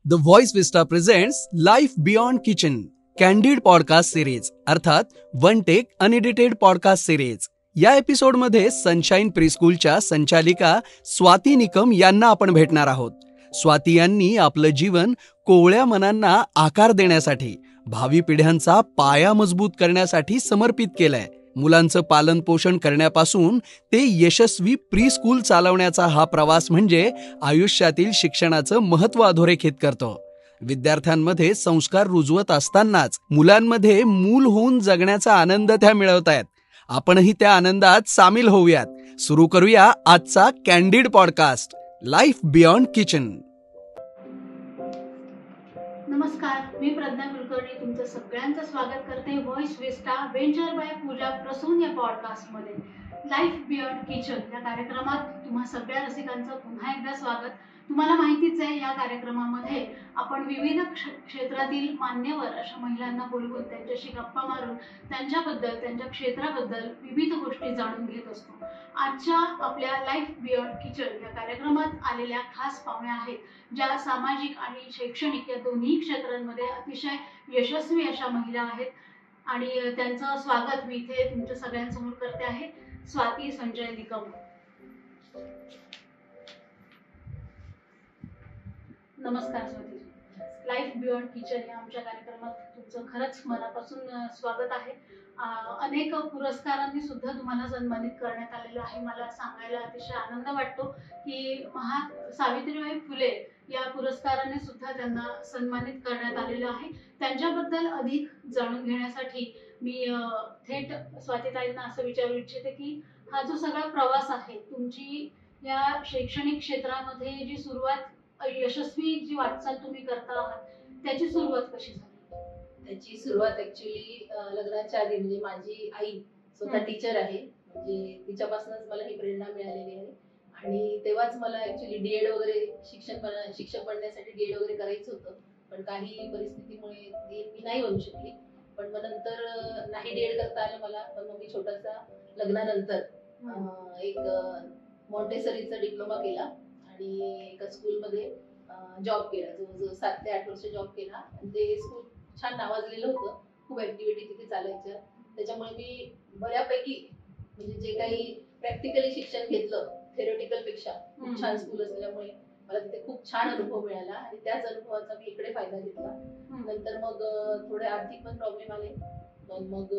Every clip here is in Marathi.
The voice vista presents life beyond kitchen candid podcast series अर्थात one take unedited podcast series. या एपिसोडमध्ये सनशाईन प्रीस्कूलच्या संचालिका स्वाती निकम यांना आपण भेटणार आहोत. स्वाती यांनी आपलं जीवन कोवळ्या मनांना आकार देण्यासाठी, भावी पिढ्यांचा पाया मजबूत करण्यासाठी समर्पित केलंय. मुलांचं पालन पोषण करण्यापासून ते यशस्वी प्री स्कूल चालवण्याचा हा प्रवास म्हणजे आयुष्यातील शिक्षणाचं महत्त्व अधोरेखित करतो. विद्यार्थ्यांमध्ये संस्कार रुजवत असतानाच मुलांमध्ये मूल होऊन जगण्याचा आनंद त्या मिळवतायत. आपणही त्या आनंदात सामील होऊयात. सुरू करूया आजचा candid podcast life beyond kitchen. नमस्कार, मी प्रज्ञा कुलकर्णी तुमचं सगळ्यांचं स्वागत करते व्हॉइस विस्टा वेंचर बाय पूजा प्रसून या पॉडकास्टमध्ये. लाईफ बियॉन्ड किचन या कार्यक्रमात तुम्हा सगळ्या रसिकांचं पुन्हा एकदा स्वागत. तुम्हाला माहितीच आहे, या कार्यक्रमामध्ये आपण विविध क्षेत्रातील मान्यवर अशा महिलांना बोलवून त्यांच्याशी गप्पा मारून त्यांच्याबद्दल, त्यांच्या क्षेत्राबद्दल विविध गोष्टी जाणून घेत असतो. आजच्या आपल्या लाईफ बियॉन्ड किचन या कार्यक्रमात आलेल्या खास पाहुण्या आहेत, ज्या सामाजिक आणि शैक्षणिक या दोन्ही क्षेत्रांमध्ये अतिशय यशस्वी अशा महिला आहेत. आणि त्यांचं स्वागत मी इथे तुमच्या सगळ्यांसमोर करते आहे. स्वाती संजय निकम. नमस्कार स्वाती. लाईफ बियॉन्ड किचन या आमच्या कार्यक्रमात तुमचं खरंच मनापासून स्वागत आहे. अनेक पुरस्कारांनी सुद्धा तुम्हाला सन्मानित करण्यात आलेलं आहे. मला सांगायला अतिशय आनंद वाटतो की सावित्रीबाई फुले या पुरस्काराने सुद्धा त्यांना सन्मानित करण्यात आलेलं आहे. त्यांच्याबद्दल अधिक जाणून घेण्यासाठी मी थेट स्वातीताईंना असं विचारू इच्छिते की हा जो सगळा प्रवास आहे, तुमची या शैक्षणिक क्षेत्रामध्ये जी सुरुवात, यशस्वी जी वाटचाल तुम्ही करता आहात, त्याची सुरुवात कशी झाली? त्याची सुरुवात ऍक्च्युली लग्नाच्या आधी, म्हणजे माझी आई स्वतः टीचर आहे, म्हणजे तिच्यापासूनच मला ही प्रेरणा मिळालेली आहे. आणि तेव्हाच मला ऍक्च्युली डीएड वगैरे शिक्षक बनण्यासाठी डीएड वगैरे करायचं होतं, पण काही परिस्थितीमुळे मी नाही बनू शकली. पण मग नंतर नाही डीएड करता आलं मला. पण मग मी छोटासा लग्नानंतर एक मॉन्टेसरीचा डिप्लोमा केला आणि एका स्कूलमध्ये जॉब केला. जवळजवळ 7 ते 8 वर्ष जॉब केला. ते स्कूल छान नावाजलेलं होतं, खूप ऍक्टिव्हिटी तिथे चालायच्या. त्याच्यामुळे मी बऱ्यापैकी, म्हणजे जे काही प्रॅक्टिकली शिक्षण घेतलं थेरोटिकल पेक्षा, खूप छान स्कूल असल्यामुळे मला तिथे खूप छान अनुभव मिळाला आणि त्याच अनुभवाचा मी इकडे फायदा घेतला. नंतर मग थोडे आर्थिक पण प्रॉब्लेम आले, पण मग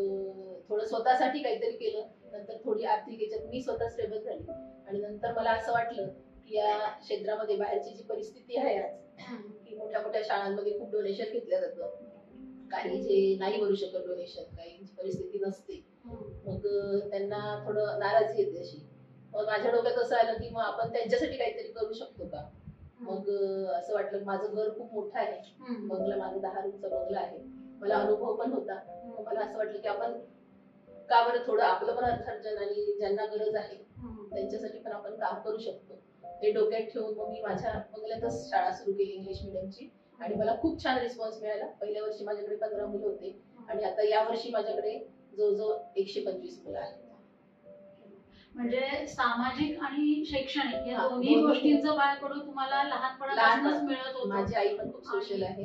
थोडं स्वतःसाठी काहीतरी केलं. नंतर थोडी आर्थिक याच्यात मी स्वतः स्टेबल झाली आणि नंतर मला असं वाटलं की या क्षेत्रामध्ये बाहेरची जी परिस्थिती आहे आज, की मोठ्या मोठ्या शाळांमध्ये खूप डोनेशन घेतलं जातं, काही जे नाही भरू शकत डोनेशन, काही परिस्थिती नसते, मग त्यांना थोडं नाराजी येते अशी. मग माझ्या डोक्यात असं आलं की मग आपण त्यांच्यासाठी काहीतरी करू शकतो का. मग असं वाटलं, माझं घर खूप मोठं आहे, बंगला, माझा 10 रूमचा बंगला आहे, मला अनुभव पण होता. मग मला असं वाटलं की आपण का बरं थोडं आपलं पण अर्थार्जन आणि ज्यांना गरज आहे त्यांच्यासाठी पण आपण काम करू शकतो, हे डोक्यात ठेवून मग मी माझ्या बंगल्यातच शाळा सुरू केली इंग्लिश मिडियमची. आणि मला खूप छान रिस्पॉन्स मिळाला. पहिल्या वर्षी माझ्याकडे 15 मुलं होते आणि आता या वर्षी माझ्याकडे जवळजवळ 125 मुलं आहेत. म्हणजे सामाजिक आणि शैक्षणिक या दोन्ही गोष्टींचं बाळकडून तुम्हाला लहानपणापासूनच मिळत होतं. माझी आई पण खूप सोशल आहे,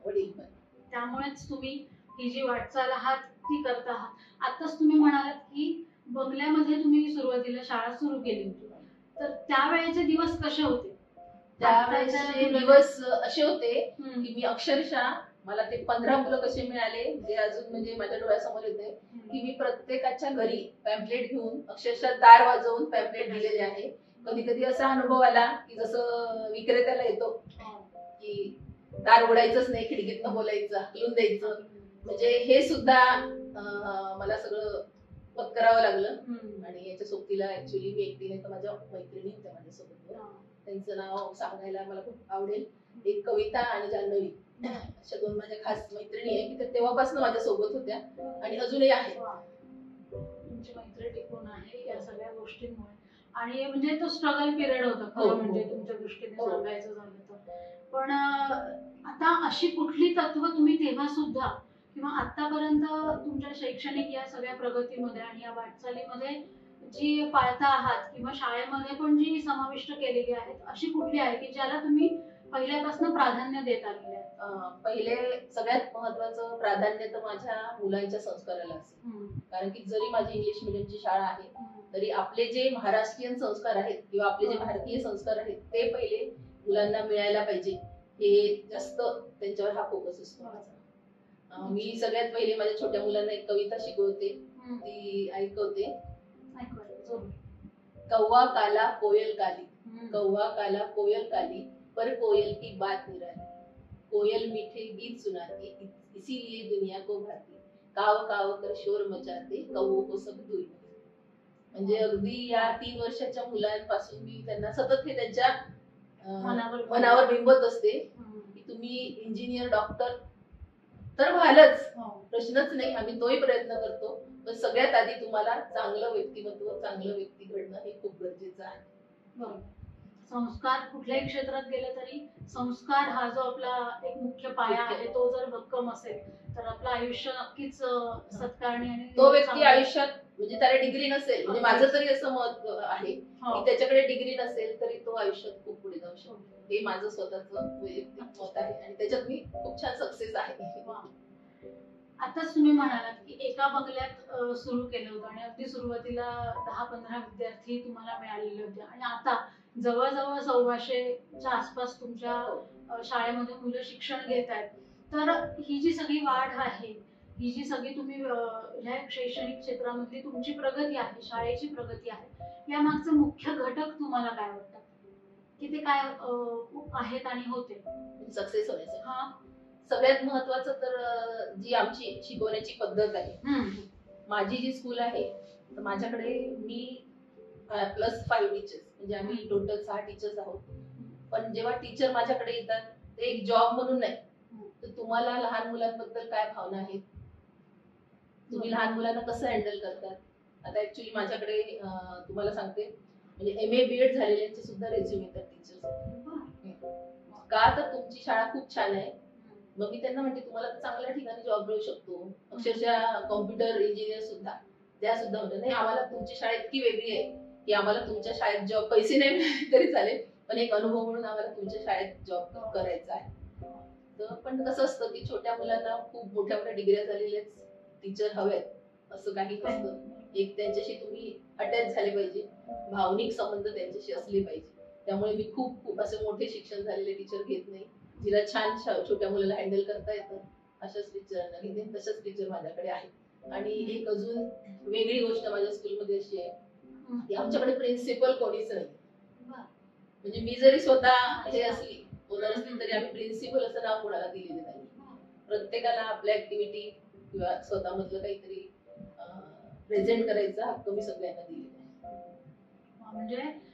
वडील पण. त्यामुळेच तुम्ही ही जी वाटचाल आहात ती करत आहात. आताच तुम्ही म्हणालात की बंगल्यामध्ये तुम्ही सुरुवातीला शाळा सुरू केली होती, तर त्यावेळेचे दिवस कसे होते? त्यावेळेचे दिवस असे होते की मी अक्षरशः, मला ते 15 मुलं कसे मिळाले ते अजून म्हणजे माझ्या डोळ्यासमोर येते की मी प्रत्येकाच्या घरी पॅम्पलेट घेऊन अक्षरशः दार वाजवून पॅम्पलेट दिलेले आहे. कधी कधी असा अनुभव आला की जसं विक्रेत्याला येतो की दार उघडायचंच नाही, खिडकीतनं बोलायचं, हलवून द्यायचं. म्हणजे हे सुद्धा मला सगळं पत्करावं लागलं. आणि याच्या सोबतीला ऍक्च्युली मी एकटी नाही तर माझ्या मैत्रिणी होत्या माझ्यासोबत, त्यांचं नाव सांगायला मला खूप आवडेल. एक कविता आणि जान्हवी, अशा 2 माझ्या खास मैत्रिणी आहे की त्या तेव्हापासून माझ्या सोबत होत्या आणि अजूनही आहे. तुमची मैत्री टिकून आहे या सगळ्या गोष्टींमुळे. आणि म्हणजे तो स्ट्रगल पिरियड होता खरं म्हणजे तुमच्या दृष्टीने सांगायचं झालं तर. पण आता अशी कुठली तत्व तुम्ही तेव्हा सुद्धा किंवा आतापर्यंत तुमच्या शैक्षणिक या सगळ्या प्रगतीमध्ये आणि या वाटचालीमध्ये जी पाळता आहात किंवा शाळेमध्ये पण जी समाविष्ट केलेली आहेत, अशी कुठली आहे की ज्याला तुम्ही पहिल्यापासून प्राधान्य देत आलेले आहेत? पहिले सगळ्यात महत्वाचं प्राधान्य तर माझ्या मुलांच्या संस्काराला असेल. कारण की जरी माझी इंग्लिश मिडियमची शाळा आहे तरी आपले जे महाराष्ट्रीयन संस्कार आहेत किंवा आपले जे भारतीय संस्कार आहेत ते पहिले मुलांना मिळायला पाहिजे, हे जास्त त्यांच्यावर हा फोकस असतो माझा. मी सगळ्यात पहिले माझ्या छोट्या मुलांना एक कविता शिकवते, ती ऐकवते. कौवा काला कोयल काली, कौवा काला कोयल काली, पर कोयल की बात निराली, कोयल मीठे गीत सुनाती, इसीलिए दुनिया को भाती, काव काव कर शोर मचाते, कौवों को सब दूर. म्हणजे अगदी या 3 वर्षाच्या मुलांपासून मी त्यांना सतत हे त्यांच्या मनावर बिंबत असते की तुम्ही इंजिनियर डॉक्टर तर व्हालच, प्रश्नच नाही, आम्ही तोही प्रयत्न करतो, पण सगळ्यात आधी तुम्हाला चांगलं व्यक्तिमत्व, चांगलं व्यक्ती घडणं हे खूप गरजेचं आहे. बरोबर. संस्कार कुठल्याही क्षेत्रात गेले तरी संस्कार हा जो आपला एक मुख्य पाया आहे तो जर भक्कम असेल तर आपलं आयुष्य नक्कीच सत्कारणी आणि तो व्यक्ती आयुष्यात म्हणजे त्याला डिग्री नसेल, म्हणजे माझं तरी असं मत आहे की त्याच्याकडे डिग्री नसेल तरी तो आयुष्यात खूप पुढे जाऊ शकतो. हे माझं स्वतःचं वैयक्तिक मत आहे आणि त्याच्यात मी खूप छान सक्सेस आहे. आताच तुम्ही म्हणालात की एका बंगल्यात सुरू केलं होतं आणि अगदी सुरुवातीला 10-15 विद्यार्थी तुम्हाला मिळालेले होते आणि आता जवळजवळ 1,400च्या आसपास तुमच्या शाळेमध्ये मुलं शिक्षण घेत आहेत. तर ही जी सगळी वाढ आहे, ही जी सगळी तुम्ही ह्या शैक्षणिक क्षेत्रामधली तुमची प्रगती आहे, शाळेची प्रगती आहे, या मागचे मुख्य घटक तुम्हाला काय वाटतात की ते काय आहेत आणि होते सक्सेस होण्यासाठी? सगळ्यात महत्वाचं तर जी आमची शिकवण्याची पद्धत आहे. माझी जी स्कूल आहे तर माझ्याकडे मी +5 टीचर्स, म्हणजे आम्ही टोटल 6 टीचर्स आहोत. पण जेव्हा टीचर माझ्याकडे येतात ते एक जॉब म्हणून नाही, तर तुम्हाला लहान मुलांबद्दल काय भावना आहेत, तुम्ही लहान मुलांना कसं हँडल करतात. आता ऍक्च्युली माझ्याकडे तुम्हाला सांगते म्हणजे MA BEd झालेल्यांचे सुद्धा रेझ्युम येतात टीचर्स. का तर तुमची शाळा खूप छान आहे. मग मी त्यांना म्हणते तुम्हाला तर चांगल्या ठिकाणी जॉब मिळू शकतो, अक्षरशः कॉम्प्युटर इंजिनियर सुद्धा, त्या सुद्धा म्हणतात नाही आम्हाला तुमची शाळा इतकी वेगळी आहे की आम्हाला तुमच्या शाळेत जॉब, पैसे नाही मिळाले तरी चालेल पण एक अनुभव म्हणून आम्हाला तुमच्या शाळेत जॉब करायचा आहे. तर पण कसं असतं की छोट्या मुलांना खूप मोठ्या मोठ्या डिग्र्या झालेलेच टीचर हवेत असं काही नसतं. एक त्यांच्याशी तुम्ही अटॅच झाले पाहिजे, भावनिक संबंध त्यांच्याशी असले पाहिजे. त्यामुळे मी खूप असे मोठे शिक्षण झालेले टीचर घेत नाही, जिला छान छोट्या मुलाला हँडल करता येतं अशाच टीचरांना घेते. तशाच टीचर माझ्याकडे आहेत. आणि एक अजून वेगळी गोष्ट माझ्या स्कूलमध्ये अशी आहे की आमच्याकडे प्रिन्सिपल कोणीच नाही. म्हणजे मी जरी स्वतः हे असली ओनर असली तरी आम्ही प्रिन्सिपल असं नाव कोणाला दिलेलं नाही. प्रत्येकाला आपल्या ऍक्टिव्हिटी किंवा स्वतःमधलं काहीतरी प्रेझेंट करायचा हक्क मी सगळ्यांना दिलेला आहे. म्हणजे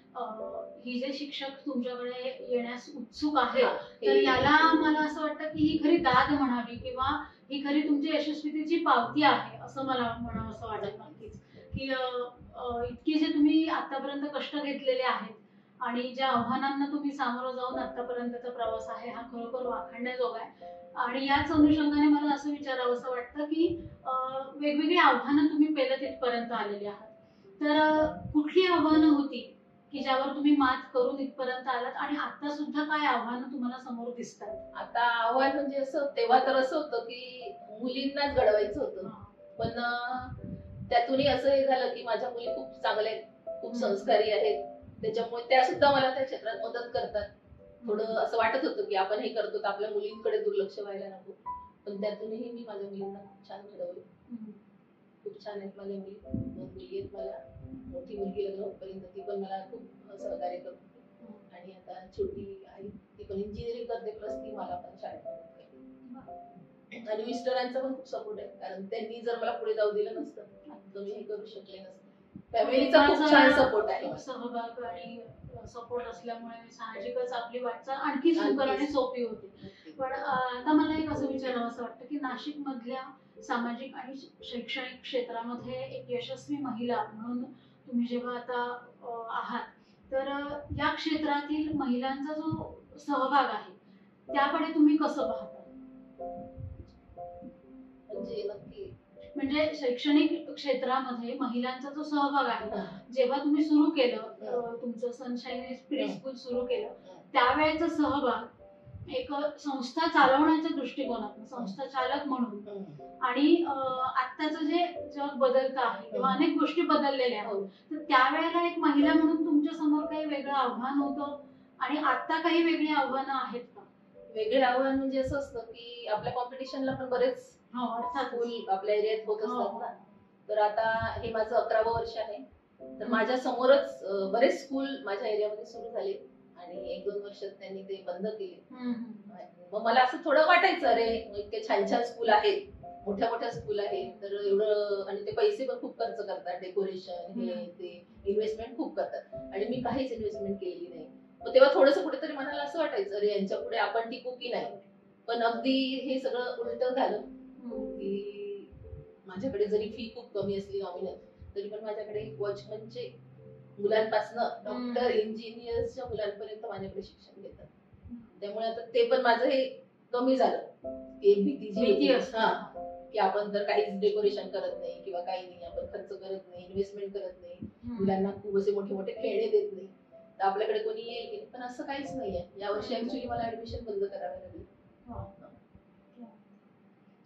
ही जे शिक्षक तुमच्याकडे येण्यास उत्सुक आहेत तर याला मला असं वाटतं की ही खरी दाद म्हणावी किंवा ही खरी तुमची यशस्वीतेची पावती आहे असं मला म्हणावं असं वाटत. नक्कीच की इतकी जे तुम्ही आतापर्यंत कष्ट घेतलेले आहेत आणि ज्या आव्हानांना तुम्ही सामोरं जाऊन आतापर्यंतचा प्रवास आहे हा खरोखर वाखाणण्याजोगा आहे. आणि याच अनुषंगाने मला असं विचारावं असं वाटतं की वेगवेगळी आव्हानं तुम्ही पेलत इथपर्यंत आलेली आहात. तर कुठली आव्हानं होती की ज्यावर तुम्ही मात करून इथपर्यंत आलात आणि आता सुद्धा काय आव्हानं तुम्हाला समोर दिसतात? आता आव्हान म्हणजे असं तेव्हा तर असं होतं की मुलींनाच घडवायचं होतं, पण त्यातूनही असं हे झालं की माझ्या मुली खूप चांगल्या आहेत, खूप संस्कारी आहेत, त्याच्यामुळे त्या सुद्धा मला त्या क्षेत्रात मदत करतात. थोडं असं वाटत होतं की आपण हे करतो तर आपल्या मुलींकडे दुर्लक्ष व्हायला नको, पण त्यातूनही मी माझ्या मुलींना खूप छान घडवलं. खूप छान आहेत माझ्या मुली. 2 मुली आहेत मला. मोठी मुलगी लग्न होईपर्यंत ती पण मला खूप सहकार्य करते आणि आता छोटी आई ती पण इंजिनिअरिंग करते प्लस ती मला पण शाळेत मदत करते. आणि मिस्टरांचा पण खूप सपोर्ट आहे, कारण त्यांनी जर मला पुढे जाऊ दिलं नसतं तर मी हे करू शकले नसते. फॅमिलीचा खूप छान सपोर्ट आहे. सहभाग आणि सपोर्ट असल्यामुळे साहजिकच आपली वाटचाल आणखी सुकर आणि सोपी होती. पण आता मला एक असं विचारावं असं वाटतं की नाशिक मधल्या सामाजिक आणि शैक्षणिक क्षेत्रामध्ये एक यशस्वी महिला म्हणून तुम्ही जेव्हा आता आहात तर या क्षेत्रातील महिलांचा जो सहभाग आहे त्याकडे तुम्ही कसं पाहता? म्हणजे शैक्षणिक क्षेत्रामध्ये महिलांचा जो सहभाग आहे जेव्हा तुम्ही सुरू केलं तुमचं सनशाईन प्री स्कूल सुरू केलं त्यावेळेचा सहभाग एक संस्था चालवण्याच्या दृष्टिकोनातून संस्था चालक म्हणून आणि आत्ताचं जे जग बदलतं आहे किंवा अनेक गोष्टी बदललेल्या आहेत, तर त्यावेळेला एक महिला म्हणून तुमच्या समोर काही वेगळं आव्हान होतं आणि आता काही वेगळी आव्हानं आहेत का? वेगळे आव्हान म्हणजे असं असतं की आपल्या कॉम्पिटिशनला पण बरेच स्कूल आपल्या एरियात होत असतात ना. तर आता हे माझं 11वं वर्ष आहे, तर माझ्या समोरच बरेच स्कूल माझ्या एरियामध्ये सुरू झाले आणि 1-2 वर्षात त्यांनी ते बंद केले. मग मला असं थोडं वाटायचं, अरे इतके छान छान स्कूल आहेत, मोठ्या मोठ्या स्कूल आहेत, तर एवढं आणि ते पैसे पण खूप खर्च करतात, डेकोरेशन हे ते इन्व्हेस्टमेंट खूप करतात आणि मी काहीच इन्व्हेस्टमेंट केलेली नाही. मग तेव्हा थोडंसं कुठेतरी मनाला असं वाटायचं, अरे यांच्या पुढे आपण टिकू की नाही. पण अगदी हे सगळं उलट झालं की माझ्याकडे जरी फी खूप कमी असली नॉमिनल, तरी पण माझ्याकडे वॉचमनचे मुलांपासून डॉक्टर इंजिनियर्सच्या मुलांपर्यंत माझ्याकडे शिक्षण घेतात. त्यामुळे आता ते पण माझं हे कमी झालं. एक भीती जी होती की आपण जर काहीच डेकोरेशन करत नाही किंवा काही नाही, आपण खर्च करत नाही, इन्व्हेस्टमेंट करत नाही, मुलांना खूप असे मोठे मोठे खेळणे देत नाही, तर आपल्याकडे कोणी येईल की. पण असं काहीच नाहीये. यावर्षी ऍक्च्युली मला ऍडमिशन बंद करावे लागले.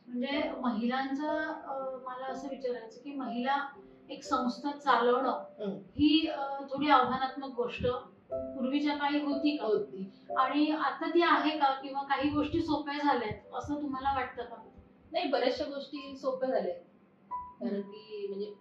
म्हणजे महिलांचं मला असं विचारायचं की महिला एक संस्था चालवणं ही थोडी आव्हानात्मक गोष्ट पूर्वीच्या काळी होती का? होती. आणि आता ती आहे का? किंवा काही गोष्टी सोप्या झाल्यात असं तुम्हाला वाटतं का? नाही, बऱ्याचशा गोष्टी सोप्या झाल्या, कारण की म्हणजे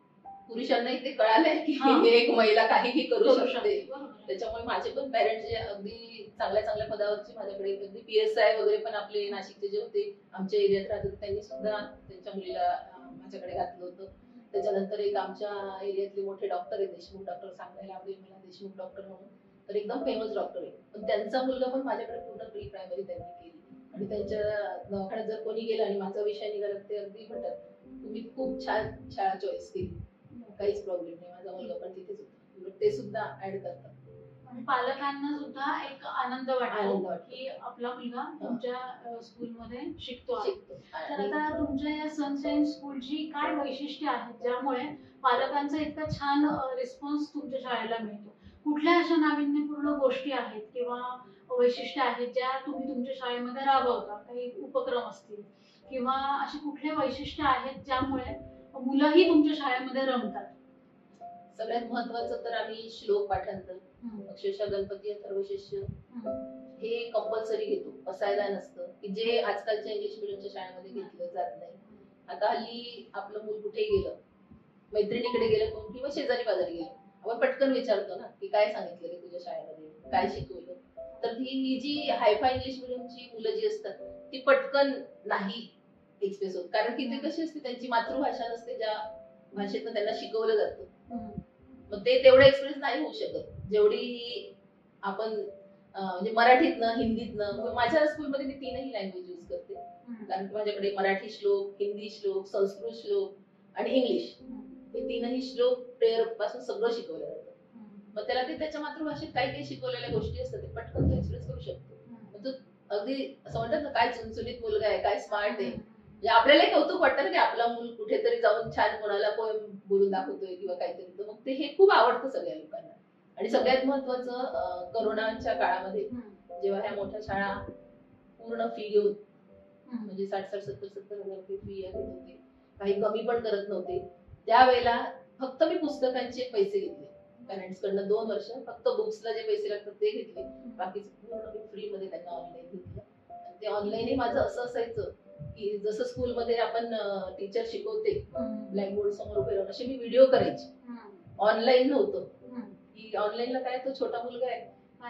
पुरुषांनाही ते कळालंय की एक महिला काहीही करू शकते. त्याच्यामुळे माझे पण पॅरेंट्स जे अगदी चांगल्या चांगल्या पदावरचे माझ्याकडे, अगदी PSI वगैरे पण आपले नाशिकचे जे होते, आमच्या एरियात राहत होते, त्यांनी सुद्धा त्यांच्या मुलीला माझ्याकडे घातलं होतं. त्याच्यानंतर एक आमच्या एरियातले मोठे डॉक्टर आहेत, देशमुख डॉक्टर, सांगायला आवडेल मला देशमुख डॉक्टर म्हणून, तर एकदम फेमस डॉक्टर आहे, पण त्यांचा मुलगा पण माझ्याकडे पूर्ण प्री प्रायमरी त्यांनी केली. आणि त्यांच्या दवाखान्यात जर कोणी गेलं आणि माझा विषय निघाला, ते अगदी म्हणतात तुम्ही खूप छान शाळा चॉईस केली, काहीच प्रॉब्लेम नाही, माझा मुलगा पण तिथेच होता. ते सुद्धा ऍड करतात. आणि पालकांना सुद्धा एक आनंद वाटतो की आपला मुलगा तुमच्या स्कूलमध्ये शिकतो आहे. तर आता तुमच्या या सनशाईन स्कूलची काय वैशिष्ट्य आहेत ज्यामुळे पालकांचा इतका छान रिस्पॉन्स तुमच्या शाळेला मिळतो? कुठल्या अशा नाविन्यपूर्ण गोष्टी आहेत किंवा वैशिष्ट्य आहेत ज्या तुम्ही तुमच्या शाळेमध्ये राबवता? काही उपक्रम असतील किंवा अशी कुठले वैशिष्ट्य आहेत ज्यामुळे मुलंही तुमच्या शाळेमध्ये रमतात? सगळ्यात महत्वाचं तर आम्ही श्लोक पाठांतर, अक्षरशः गणपती अथर्वशीर्ष हे कंपल्सरी घेतो, असायला नसतं, की जे आजकालच्या इंग्लिश मिडियमच्या शाळेमध्ये घेतलं जात नाही. आता हल्ली आपलं मूल कुठे गेलं, मैत्रिणीकडे गेलं कोण किंवा शेजारी पाजारी गेलं, आपण पटकन विचारतो ना की काय सांगितलं रे तुझ्या शाळेमध्ये, काय शिकवलं. तर ही जी हायफाय इंग्लिश मिडियमची मुलं जी असतात ती पटकन नाही एक्सप्रेस होत, कारण की ते कशी असते, त्यांची मातृभाषा नसते ज्या भाषेतनं त्यांना शिकवलं जातं. मग ते तेवढं एक्सप्रेस नाही होऊ शकत जेवढी आपण म्हणजे मराठीतनं, हिंदीतनं. माझ्या स्कूलमध्ये मी 3ही लँग्वेज यूज करते, कारण की माझ्याकडे मराठी श्लोक, हिंदी श्लोक, संस्कृत श्लोक आणि इंग्लिश हे 3ही श्लोक प्रेयर पासून सगळं शिकवलं जातं. मग त्याला ते त्याच्या मातृभाषेत काही काही शिकवलेल्या गोष्टी असतात, ते पटकन तो एक्सप्रेस करू शकतो. मग तो अगदी असं म्हणतात ना, काय चुनचुनीत मुलगा आहे, काय स्मार्ट आहे. म्हणजे आपल्याला कौतुक वाटतं ना की आपला मूल कुठेतरी जाऊन छान कोणाला पोएम बोलून दाखवतोय किंवा काहीतरी. तर मग ते हे खूप आवडतं सगळ्या लोकांना. आणि सगळ्यात महत्वाचं, कोरोनाच्या काळामध्ये जेव्हा ह्या मोठ्या शाळा पूर्ण फी घेऊन, म्हणजे 60-60, 70-70 हजार रुपये फी घेत होते, काही कमी पण करत नव्हते, त्यावेळेला फक्त मी पुस्तकांचे पैसे घेतले पॅरेंट्स कडनं. 2 वर्ष फक्त बुक्सला जे पैसे लागतात ते घेतले, बाकीचे पूर्ण मी फ्री मध्ये त्यांना ऑनलाईन घेतलं. आणि ते ऑनलाईन माझं असं असायचं की जसं स्कूलमध्ये आपण टीचर शिकवते ब्लॅकबोर्ड समोर उभे राहून, असे मी व्हिडिओ करायचे. ऑनलाईन नव्हतं, की ऑनलाईनला काय तो छोटा मुलगा आहे,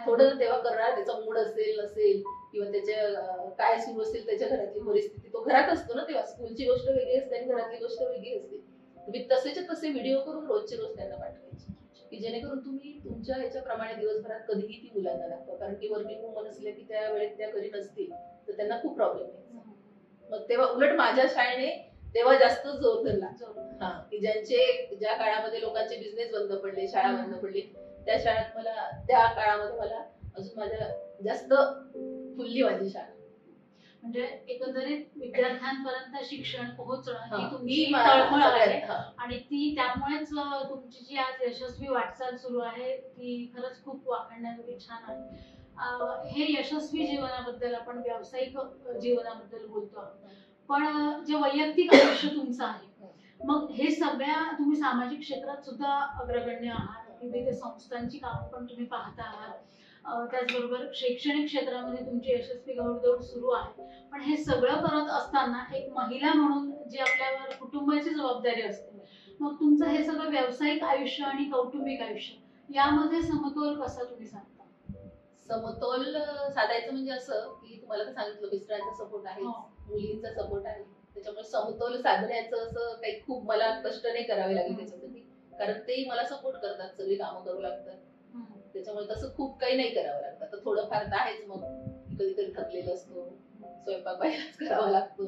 थोडं तेव्हा करणार, त्याचा मूड असेल नसेल किंवा त्याच्या काय सुरू असेल त्याच्या घरातली परिस्थिती, तो घरात असतो ना तेव्हा. स्कूलची गोष्ट वेगळी असते आणि घरातली गोष्ट वेगळी असते. मी तसेच्या तसे व्हिडिओ करून रोजचे रोज त्यांना पाठवायचे, की जेणेकरून तुम्ही तुमच्या ह्याच्याप्रमाणे दिवसभरात कधीही ती मुलांना दाखवा, कारण की वर्किंग वुमन असल्या की त्या वेळेत त्या घरी नसतील तर त्यांना खूप प्रॉब्लेम यायचा. मग तेव्हा उलट माझ्या शाळेने तेव्हा जास्त जोर धरला, की ज्या काळामध्ये लोकांचे बिझनेस बंद पडले, शाळा बंद पडली, त्या शाळेत मला, त्या काळामध्ये मला अजून माझ्या जास्त फुलली माझी शाळा. म्हणजे एकंदरीत विद्यार्थ्यांपर्यंत शिक्षण पोहोचणं ही तुमची ही तळमळ आहे सगळ्यात, हा. आणि ती त्यामुळेच तुमची जी आज यशस्वी वाटचाल सुरू आहे ती खरंच खूप वाखाणण्याजोगी छान आहे. हे यशस्वी जीवनाबद्दल आपण व्यावसायिक जीवनाबद्दल बोलतो आहोत. पण जे वैयक्तिक आयुष्य तुमचं आहे मग हे सगळ्या तुम्ही सामाजिक क्षेत्रात सुद्धा अग्रगण्य आहात. विविध संस्थांची कामं पण तुम्ही पाहता आहात. त्याचबरोबर शैक्षणिक क्षेत्रामध्ये तुमची यशस्वी घौडदौड सुरू आहे. पण हे सगळं करत असताना एक महिला म्हणून जी आपल्यावर कुटुंबाची जबाबदारी असते मग तुमचं हे सगळं व्यावसायिक आयुष्य आणि कौटुंबिक आयुष्य यामध्ये समतोल कसा तुम्ही सांगता? समतोल साधायचं म्हणजे असं की तुम्हाला तर सांगितलं मिस्टरांचा सपोर्ट आहे, मुलींचा सपोर्ट आहे, त्याच्यामुळे समतोल साधण्याचं असं काही खूप मला कष्ट नाही करावे लागेल त्याच्यासाठी, कारण ते मला सपोर्ट करतात, सगळी कामं करू लागतात. त्याच्यामुळे तसं खूप काही नाही करावं लागतं. तर थोडंफार तर आहेच, मग कधीतरी थकलेलं असतो, स्वयंपाक बाहेरच करावा लागतो,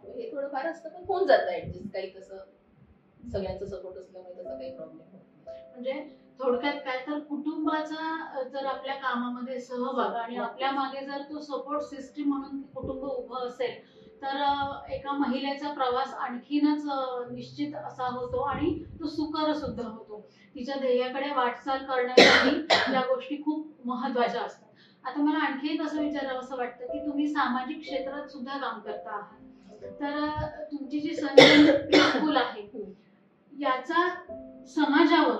हे थोडंफार असतं, पण होऊन जातं ऍडजस्ट. काही तसं सगळ्यांचा सपोर्ट असल्यामुळे तसा काही प्रॉब्लेम होत नाही. म्हणजे थोडक्यात काय तर कुटुंबाचा जर आपल्या कामामध्ये सहभाग आणि आपल्या मागे जर तो सपोर्ट सिस्टीम म्हणून कुटुंब उभं असेल तर एका महिलेचा प्रवास आणखीनच निश्चित असा होतो आणि तो सुकर सुद्धा होतो. तिच्या ध्येयाकडे वाटचाल करण्यासाठी या गोष्टी खूप महत्वाच्या असतात. आता मला आणखी एक असं विचारावं असं वाटतं की तुम्ही सामाजिक क्षेत्रात सुद्धा काम करता आहात. तर तुमची जी संजय स्कूल आहे याचा समाजावर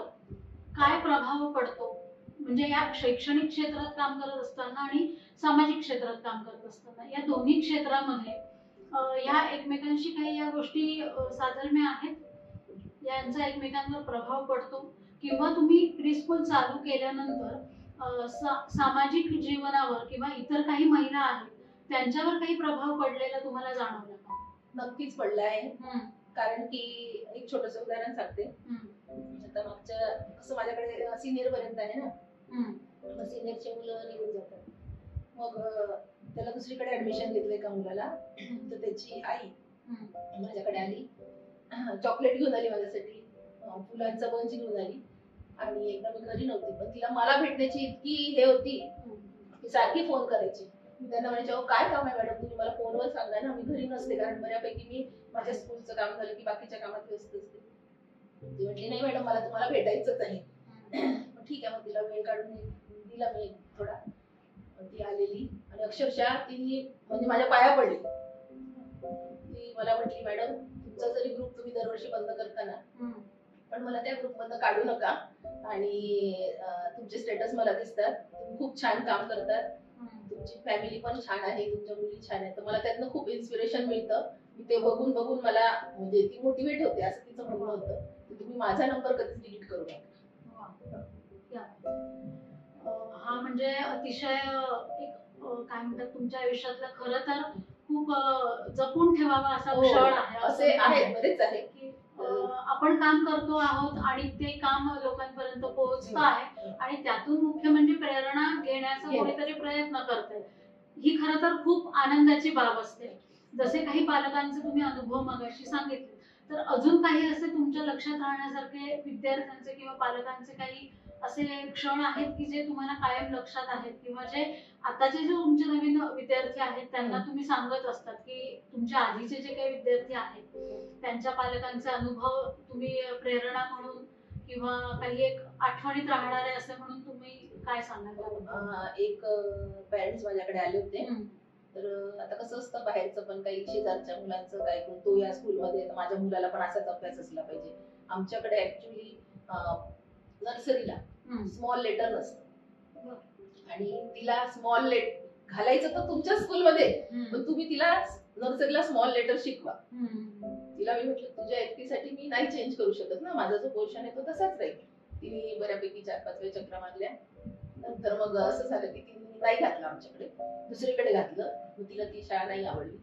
काय प्रभाव पडतो? म्हणजे या शैक्षणिक क्षेत्रात काम करत असताना आणि सामाजिक क्षेत्रात काम करत असताना या दोन्ही क्षेत्रामध्ये या एकमेकांशी काही या गोष्टी साधर्म्य आहेत, यांचा एकमेकांवर प्रभाव पडतो किंवा तुम्ही प्रीस्कूल चालू केल्यानंतर सामाजिक जीवनावर किंवा इतर काही महिला आहेत त्यांच्यावर काही प्रभाव पडलेला तुम्हाला जाणवला का? नक्कीच पडला आहे. कारण की एक छोटस उदाहरण सांगते. आता मागच्या असं माझ्याकडे सिनियर पर्यंत आहे ना, सिनियरची मुलं निघून जातात, मग त्याला दुसरीकडे ऍडमिशन घेतलं एका मुलाला, तर त्याची आई माझ्याकडे आली, चॉकलेट घेऊन आली माझ्यासाठी, फुलांचा बंच घेऊन आली, आणि एकदा मी घरी नव्हती पण तिला मला भेटण्याची इतकी हे होती की सारखी फोन करायची. मी त्यांना म्हणायचे, अहो काय काम आहे मॅडम, तुम्ही मला फोनवर सांगा ना, मी घरी नसते, कारण बऱ्यापैकी मी माझ्या स्कूलचं काम झालं की बाकीच्या कामात व्यस्त असते. ती म्हटली, नाही मॅडम मला तुम्हाला भेटायचंच आहे. मग ठीक आहे, मग तिला वेळ काढून दिला मी थोडा. ती आलेली आणि अक्षरशः ती म्हणजे माझ्या पाया पडली. ती मला म्हटली, मॅडम तुमचा जरी ग्रुप तुम्ही दरवर्षी बंद करता ना, पण मला त्या ग्रुप मधनं काढू नका, आणि तुमचे स्टेटस मला दिसतात, तुम्ही खूप छान काम करतात, तुमची फॅमिली पण छान आहे, तुमच्या मुली छान आहेत, तर मला त्यातनं खूप इन्स्पिरेशन मिळतं. ते बघून बघून मला म्हणजे ती मोटिवेट होते, असं तिचं म्हणणं होतं. तुम्ही माझा नंबर कधीच डिलीट करू नका. हा म्हणजे अतिशय एक काय म्हणतात तुमच्या आयुष्यातलं खरं तर खूप जपून ठेवावा असा क्षण आहे. असे आहेत, बरेच आहे की आपण काम करतो आहोत आणि ते काम लोकांपर्यंत पोहोचत आहे आणि त्यातून मुख्य म्हणजे प्रेरणा घेण्याचा कोणीतरी प्रयत्न करते. ही खरं तर खूप आनंदाची बाब असते. जसे काही पालकांचे तुम्ही अनुभव मगाशी सांगितले, तर अजून काही असे तुमच्या लक्षात राहण्यासारखे विद्यार्थ्यांचे किंवा पालकांचे काही असे क्षण आहेत की जे तुम्हाला कायम लक्षात आहेत, किंवा जे आताचे जे तुमचे नवीन विद्यार्थी आहेत त्यांना तुम्ही सांगत असतात की तुमच्या आधीचे जे काही विद्यार्थी आहेत त्यांच्या पालकांचे अनुभव तुम्ही प्रेरणा म्हणून किंवा काही एक आठवणीत राहणारे असे म्हणून तुम्ही काय सांगाल? एक पेरेंट्स माझ्याकडे आले होते. तर आता कसं असतं बाहेरचं पण काही शेजारच्या मुलांचं काय, तो या स्कूलमध्ये माझ्या मुलाला पण असाच अभ्यास असला पाहिजे. आमच्याकडे ऍक्च्युली नर्सरीला स्मॉल लेटर नसतं, आणि तिला स्मॉल लेटर घालायचं तर तुमच्या स्कूलमध्ये, पण तुम्ही तिला नर्सरीला स्मॉल लेटर शिकवा. तिला मी म्हटलं, तुझ्या एकटीसाठी मी नाही चेंज करू शकत ना, माझा जो पोर्शन आहे तो तसाच राहील. तिने बऱ्यापैकी 4-5 वेळा चक्रा मारल्या. नंतर मग असं झालं की तिने नाही घातलं आमच्याकडे, दुसरीकडे घातलं. मग तिला ती शाळा नाही आवडली.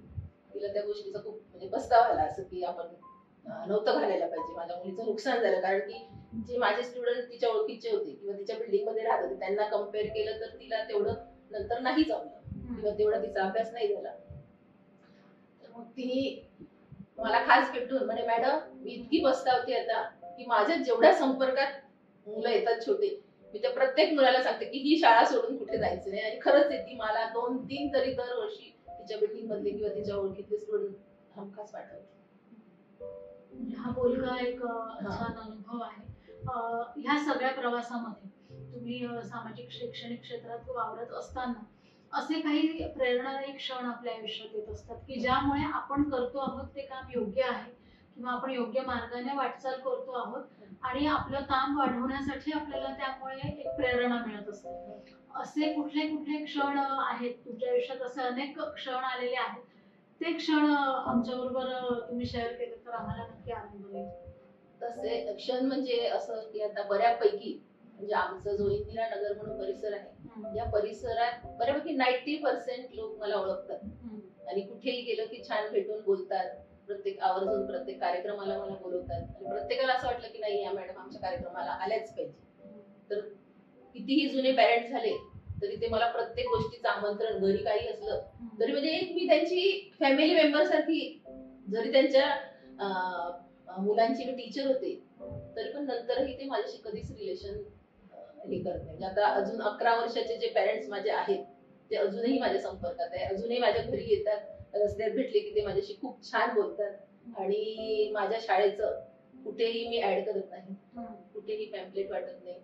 तिला त्या गोष्टीचा खूप म्हणजे पस्तावा आला, असं की आपण नव्हतं घालायला पाहिजे, माझ्या मुलीचं नुकसान झालं. कारण की जे माझे स्टुडंट तिच्या ओळखीचे होते किंवा तिच्या बिल्डिंग मध्ये राहत होते त्यांना कम्पेअर केलं तर तिला तेवढं नंतर नाही जमलं किंवा तेवढा तिचा अभ्यास नाही झाला. तर मग तिने मला खास भेटून म्हणे, मॅडम मी इतकी पस्तावते आता की माझ्या जेवढ्या संपर्कात मुलं येतात छोटे, मी त्या प्रत्येक मुलाला सांगते की ही शाळा सोडून कुठे जायचं नाही. आणि खरंच ती मला 2-3 तरी दरवर्षी तिच्या बिल्डिंग मधले किंवा तिच्या ओळखीतले स्टुडंट हमखास पाठवते. हा बोलका एक छान अनुभव आहे. ह्या सगळ्या प्रवासामध्ये तुम्ही सामाजिक शैक्षणिक क्षेत्रात वावरत असताना असे काही प्रेरणादायी क्षण आपल्या आयुष्यात येत असतात की ज्यामुळे आपण करतो आहोत ते काम योग्य आहे किंवा आपण योग्य मार्गाने वाटचाल करतो आहोत आणि आपलं काम वाढवण्यासाठी आपल्याला त्यामुळे एक प्रेरणा मिळत असते. असे कुठले कुठले क्षण आहेत तुमच्या आयुष्यात? असे अनेक क्षण आलेले आहेत, ते क्षण आमच्या बरोबर तुम्ही शेअर केले तर आम्हाला नक्की आनंद होईल. तसे क्षण म्हणजे असं की आता बऱ्यापैकी म्हणजे आमचा जो इंदिरा नगर म्हणून परिसर आहे या परिसरात बऱ्यापैकी 90% लोक मला ओळखतात आणि कुठेही गेलं की छान भेटून बोलतात. प्रत्येक आवर्जून प्रत्येक कार्यक्रमाला मला बोलवतात आणि प्रत्येकाला असं वाटलं की नाही या मॅडम आमच्या कार्यक्रमाला आल्याच पाहिजे. तर कितीही जुने पॅरेंट्स झाले तरी ते मला प्रत्येक गोष्टीचं आमंत्रण, घरी काही असलं तरी म्हणजे एक मी त्यांची फॅमिली मेंबर सारखी, जरी त्यांच्या मुलांची मी टीचर होते तरी पण नंतरही ते माझ्याशी कधीच रिलेशन हे करत नाही. म्हणजे आता अजून 11 वर्षाचे जे पॅरेंट्स माझे आहेत ते अजूनही माझ्या संपर्कात आहे, अजूनही माझ्या घरी येतात, रस्त्यात भेटले की ते माझ्याशी खूप छान बोलतात आणि माझ्या शाळेचं कुठेही मी ऍड करत नाही, कुठेही पॅम्पलेट वाटत नाही,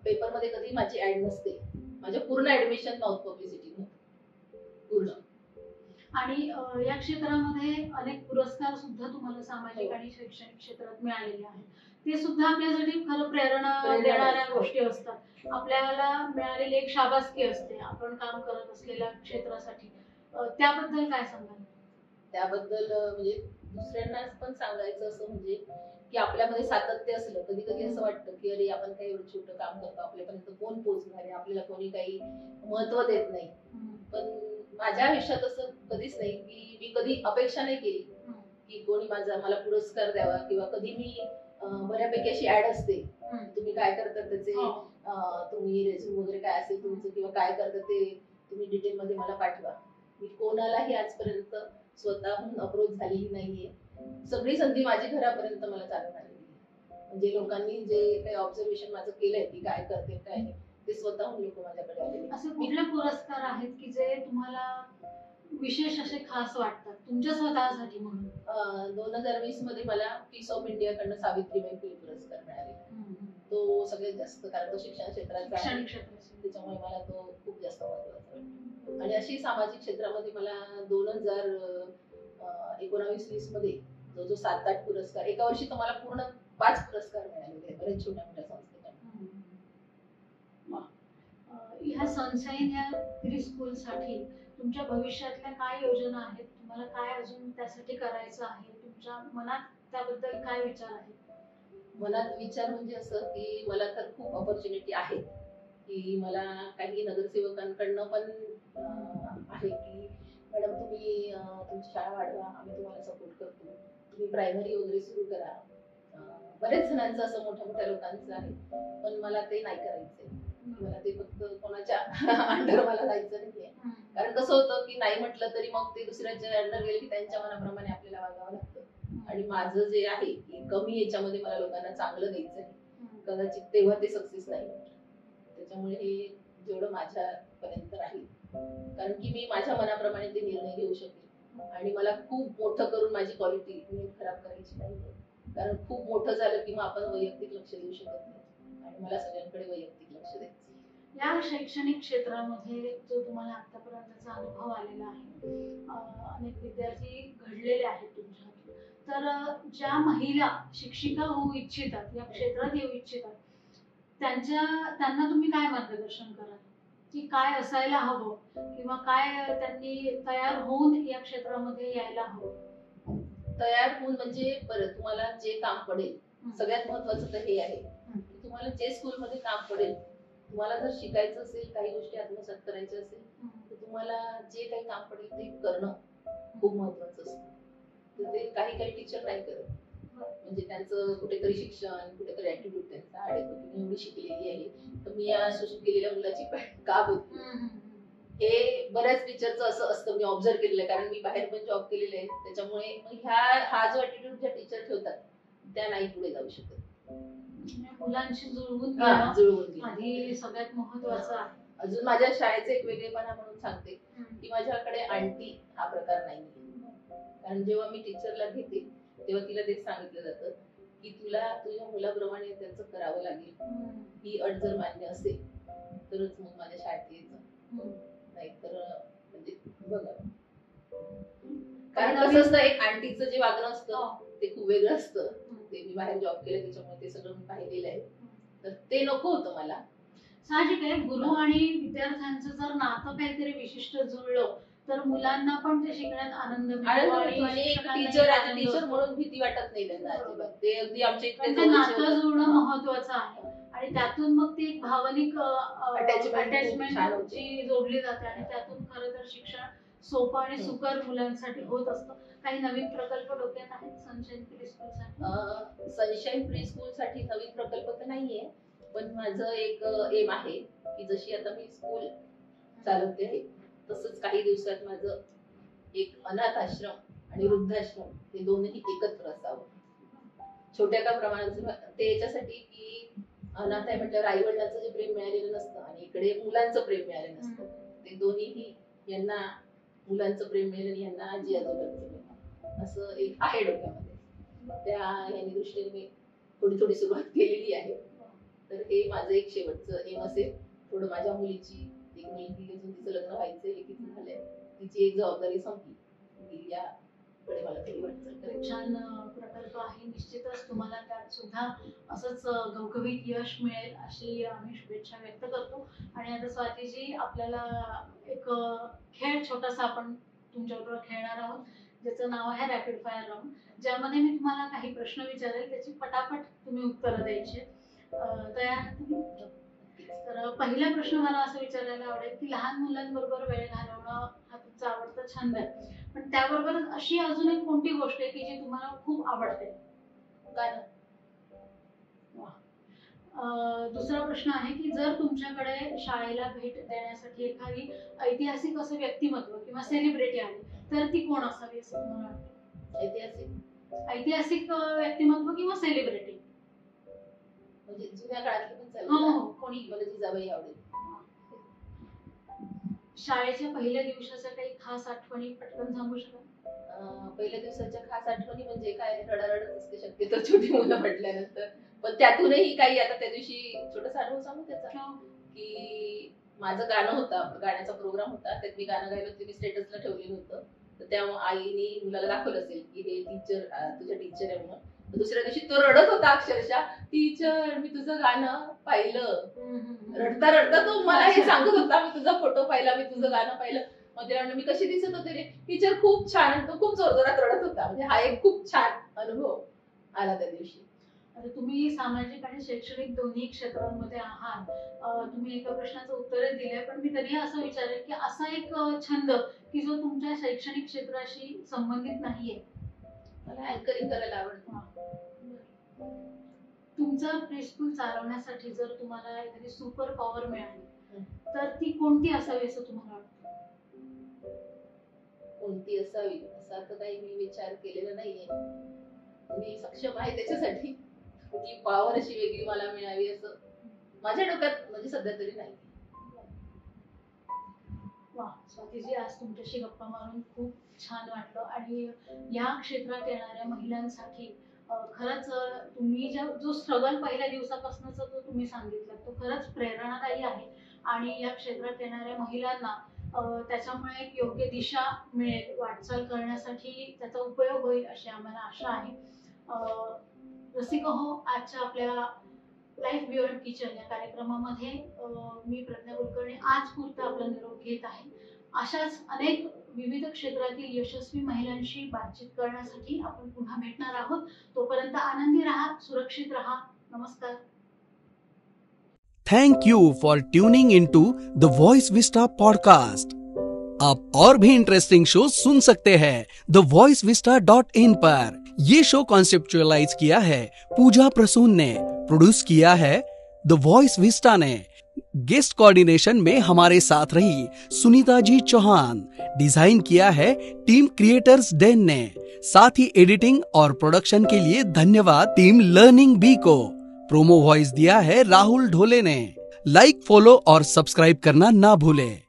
पेपरमध्ये कधी माझी ऍड नसते. माझ्या पूर्ण ऍडमिशन माउथ पब्लिसिटी पूर्ण. आणि या क्षेत्रामध्ये अनेक पुरस्कार सुद्धा तुम्हाला सामाजिक आणि शैक्षणिक क्षेत्रात मिळालेले आहेत. ते सुद्धा आपल्यासाठी खरं प्रेरणा देणाऱ्या गोष्टी असतात. आपल्याला मिळालेली एक शाबासकी असते आपण काम करत असलेल्या क्षेत्रासाठी. त्याबद्दल काय सांगाल? त्याबद्दल म्हणजे दुसऱ्यांना पण सांगायचं असं म्हणजे की आपल्यामध्ये सातत्य असलं. कधी कधी असं वाटतं की अरे आपण काही एवढं छोटं काम करतो, आपल्यापर्यंत कोण पोहोचणार आहे, आपल्याला कोणी काही महत्व देत नाही. पण माझ्या आयुष्यात असं कधीच नाही की मी कधी अपेक्षा नाही केली की कोणी मला पुरस्कार द्यावा किंवा कधी मी बऱ्यापैकी अशी ऍड असते तुम्ही काय करता त्याचे, तुम्ही रेझ्यूम वगैरे काय असेल तुमचं किंवा काय करता ते तुम्ही डिटेल मध्ये मला पाठवा. मी कोणालाही आजपर्यंत स्वतःहून अप्रोच झालेली नाहीये. सगळी संधी माझी घरापर्यंत मला चालून आलेली आहे. म्हणजे लोकांनी जे काही ऑब्झर्वेशन माझं केलंय की काय करते काय नाही ते स्वतःहून लोक माझ्याकडे आलेले. असे कुठले पुरस्कार आहेत की जे तुम्हाला विशेष असे खास वाटतात तुमच्या स्वतःसाठी म्हणून? 2020 मध्ये मला पीस ऑफ इंडिया कडनं सावित्रीबाई फुले पुरस्कार मिळालेला. तो सगळ्यात जास्त, कारण तो शिक्षण क्षेत्राचा आहे त्याच्यामुळे मला तो खूप जास्त महत्वाचा वाटतो. आणि अशी सामाजिक क्षेत्रामध्ये मला 2019-20 मध्ये जो 7-8 पुरस्कार, एका वर्षी तर मला पूर्ण 5 पुरस्कार मिळालेले आहेत बरेच छोट्या मोठ्या संस्थेकडून. ह्या सनशाईन या प्री-स्कूल साठी तुमच्या भविष्यातल्या काय योजना आहेत? तुम्हाला काय अजून त्यासाठी करायचं आहे? तुमच्या मनात त्याबद्दल काय विचार आहेत? मनात विचार म्हणजे असं की मला तर खूप ऑपॉर्च्युनिटी आहेत की मला काही नगरसेवकांकडनं पण आहे की मॅडम तुम्ही तुमची शाळा वाढवा, आम्ही तुम्हाला सपोर्ट करतो, तुम्ही प्रायमरी वगैरे सुरू करा. बरेच जणांचं असं मोठ्या मोठ्या लोकांचं आहे पण मला ते नाही करायचंय. मला ते फक्त कोणाच्या अंडर मला जायचं नाहीये. कारण कसं होतं की नाही म्हटलं तरी मग ते दुसऱ्याच्या अंडर गेले की त्यांच्या मनाप्रमाणे आपल्याला वागावं लागतं. आणि माझं जे आहे की कमी याच्यामध्ये मला लोकांना चांगलं द्यायचं आहे, कदाचित तेव्हा ते सक्सेस नाही होणार. त्याच्यामुळे हे जेवढं माझ्यापर्यंत राहील, कारण की मी माझ्या मनाप्रमाणे ते निर्णय घेऊ शकेल आणि मला खूप मोठं करून माझी क्वालिटी खराब करायची नाही. कारण खूप मोठं झालं की मग आपण वैयक्तिक लक्ष देऊ शकत नाही आणि मला सगळ्यांकडे वैयक्तिक लक्ष द्यायचं. या शैक्षणिक क्षेत्रामध्ये जो तुम्हाला आतापर्यंतचा अनुभव आलेला आहे, अनेक विद्यार्थी घडलेले आहेत तुमच्या, तर ज्या महिला शिक्षिका होऊ इच्छितात, या क्षेत्रात येऊ इच्छितात, त्यांना तुम्ही काय मार्गदर्शन कराल की काय असायला हवं किंवा काय त्यांनी तयार होऊन या क्षेत्रामध्ये यायला हवं? तयार होऊन म्हणजे बरं, तुम्हाला जे काम पडेल, सगळ्यात महत्वाचं तर हे आहे की तुम्हाला जे स्कूलमध्ये काम पडेल, तुम्हाला जर शिकायचं असेल, काही गोष्टी आत्मसात करायच्या असेल तर तुम्हाला जे काही काम पडेल ते करणं खूप महत्वाचं असतं. तर ते काही टीचर नाही करत. म्हणजे त्यांचं कुठेतरी शिक्षण, कुठेतरी ऍटिट्यूड त्यांचा आडेतो की मी एवढी शिकलेली आहे तर मी या सुशिक्षित केलेल्या मुलाची का बोलते. हे बऱ्याच टीचरचं असं असतं, मी ऑब्झर्व केलेलं आहे, कारण मी बाहेर पण जॉब केलेले आहे. त्याच्यामुळे हा जो ऍटिट्यूड ज्या टीचर ठेवतात त्या नाही पुढे जाऊ शकत. मुलांशी जुळवून घेणं आधी सगळ्यात महत्वाचं आहे. अजून माझ्या शाळेचं एक वेगळेपणा म्हणून सांगते की माझ्याकडे आंटी हा प्रकार नाहीये. कारण जेव्हा मी टीचरला घेते तेव्हा तिला तेच सांगितलं जातं की तुला तुझ्या मुलाप्रमाणे त्यांचं करावं लागेल. ही अट जर मान्य असेल तरच मग माझ्या शाळेत यायचं, नाहीतर म्हणजे बघा. कारण कसं असतं, एक आंटीचं जे वागणं असतं ते खूप वेगळं असतं. ते मी बाहेर जॉब केलं त्याच्यामुळे ते सगळं मी पाहिलेलं आहे. तर ते नको होतं मला. साहजिक आहे, गुरु आणि विद्यार्थ्यांचं जर नातं काहीतरी विशिष्ट जुळलं तर मुलांना पण ते शिकण्यात आनंद मिळतो आणि एक टीचर म्हणून भीती वाटत नाही त्यांना अजिबात. ते अगदी आमच्या इकडे ते नातं जुळणं महत्वाचं आहे आणि त्यातून मग ती एक भावनिक अटॅचमेंट जी जोडली जाते आणि त्यातून खरं तर शिक्षण सोपं आणि सुकर मुलांसाठी होत असतं. काही नवीन प्रकल्प डोक्यात आहेत सनशाईन प्री स्कूल साठी? सनशाईन प्री स्कूल साठी नवीन प्रकल्प तर नाहीये, पण माझं एक एम आहे की जशी आता मी स्कूल चालवते आहे तसंच काही दिवसात माझं एक अनाथ आश्रम आणि वृद्धाश्रम हे दोन्ही एकत्र असावं. छोट्या का प्रमाणात ते याच्यासाठी की अनाथ आहे म्हटल्यावर आई वडिलांचं जे प्रेम मिळालेलं नसतं आणि इकडे मुलांचं प्रेम मिळालेलं नसतं. ते दोन्हीही यांना मुलांचं प्रेम मिळेल आणि यांना आजी आजोबांचं प्रेम, असं एक आहे डोक्यामध्ये. त्या ह्यानी दृष्टीने मी थोडी सुरुवात केलेली आहे. तर हे माझं एक शेवटचं एम असेल. थोडं माझ्या मुलीची एक मुलगी अजून तिचं लग्न व्हायचंय, लेकीचं झालंय, तिची एक जबाबदारी संपली की याकडे मला थोडी वाटचाल. छान प्रकल्प आहे. निश्चितच तुम्हाला त्यात सुद्धा असंच घवघवीत यश मिळेल अशी आम्ही शुभेच्छा व्यक्त करतो. आणि आता स्वातीजी, आपल्याला एक खेळ छोटासा आपण तुमच्याबरोबर खेळणार आहोत ज्याचं नाव आहे रॅपिड फायर राऊंड, ज्यामध्ये मी तुम्हाला काही प्रश्न विचारेल, त्याची पटापट तुम्ही उत्तरं द्यायची. तयार आहात तुम्ही? तर पहिला प्रश्न मला असं विचारायला आवडेल की लहान मुलांबरोबर वेळ घालवणं हा तुमचा आवडता छंद आहे, पण त्याबरोबरच अशी अजून एक कोणती गोष्ट आहे की जी तुम्हाला खूप आवडते? गाणं. दुसरा प्रश्न आहे की जर तुमच्याकडे शाळेला भेट देण्यासाठी एखादी ऐतिहासिक असं व्यक्तिमत्व किंवा सेलिब्रिटी आली तर ती कोण असावी असं तुम्हाला वाटतं? ऐतिहासिक व्यक्तिमत्व किंवा सेलिब्रिटी म्हणजे जुन्या काळातली पण चालेल? हो, कोणी. मला जिजाबाई आवडेल. शाळेच्या पहिल्या दिवसाच्या काही खास आठवणी पटकन सांगू शकाल? पहिल्या दिवसाच्या खास आठवणी म्हणजे काय, रडारडच असते शक्यतो छोटी मुलं म्हटल्यानंतर. पण त्यातूनही काही, आता त्या दिवशी छोटासा अनुभव सांगू त्याचा, की माझं गाणं होतं, गाण्याचा प्रोग्राम होता, त्यात मी गाणं गायलं होतं, मी स्टेटसला ठेवलेलं होतं. तर त्या आईने मुलाला दाखवलं असेल की हे टीचर, तुझ्या टीचर आहे म्हणून. दुसऱ्या दिवशी तो रडत होता अक्षरशः, टीचर मी तुझं गाणं पाहिलं. रडता रडता तो मला हे सांगत होता, मी तुझा फोटो पाहिला, मी तुझं गाणं पाहिलं. मग त्याला मी कशी दिसत होते रे? टीचर खूप छान. तो खूप जोरजोरात रडत होता. म्हणजे हा एक खूप छान अनुभव आला त्या दिवशी. आता तुम्ही सामाजिक आणि शैक्षणिक दोन्ही क्षेत्रांमध्ये आहात. तुम्ही एका प्रश्नाचं उत्तर दिलंय, पण मी तरी असं विचारेल की असा एक छंद की जो तुमच्या शैक्षणिक क्षेत्राशी संबंधित नाहीये? मला अँकरिंग करायला आवडतं. तुमचं प्री स्कूल चालवण्यासाठी जर तुम्हाला एखादी सुपर पॉवर मिळाली तर ती कोणती असावी असं तुम्हाला वाटतं? कोणती असावी असा तर काही मी विचार केलेला नाहीये. मी सक्षम आहे त्याच्यासाठी. कुठली पॉवर अशी वेगळी मला मिळावी असं माझ्या डोक्यात म्हणजे सध्या तरी नाही. वा स्वातीजी, आज तुमच्याशी गप्पा मारून खूप छान वाटलं. आणि या क्षेत्रात येणाऱ्या महिलांसाठी खरंच तुम्ही जो स्ट्रगल पहिल्या दिवसापासूनचा जो तुम्ही सांगितला तो खरंच प्रेरणादायी आहे. आणि या क्षेत्रात येणाऱ्या महिलांना त्याच्यामुळे एक योग्य दिशा मिळेल, वाटचाल करण्यासाठी त्याचा उपयोग होईल अशी आम्हाला आशा आहे. रसिक हो, आजच्या आपल्या लाईफ बियॉन्ड किचन या कार्यक्रमामध्ये मी प्रज्ञा कुलकर्णी आज पुरता आपला निरोप घेत आहे. अशाच अनेक विविध क्षेत्रातील यशस्वी महिलांशी बातचीत करण्यासाठी आपण पुन्हा भेटणार आहोत. तोपर्यंत आनंदी राहा, सुरक्षित राहा. नमस्कार. Thank you for tuning into the voice vista podcast. आप और भी इंटरेस्टिंग शो सुन सकते हैं thevoiceVista.in पर. ये शो कॉन्सेप्चुअलाइज किया है पूजा प्रसून ने, प्रोड्यूस किया है द वॉइस विस्टा ने. गेस्ट कोऑर्डिनेशन में हमारे साथ रही सुनीता जी चौहान. डिजाइन किया है टीम क्रिएटर्स डेन ने. साथ ही एडिटिंग और प्रोडक्शन के लिए धन्यवाद टीम लर्निंग बी को. प्रोमो वॉइस दिया है राहुल ढोले ने. लाइक, फॉलो और सब्सक्राइब करना ना भूलें.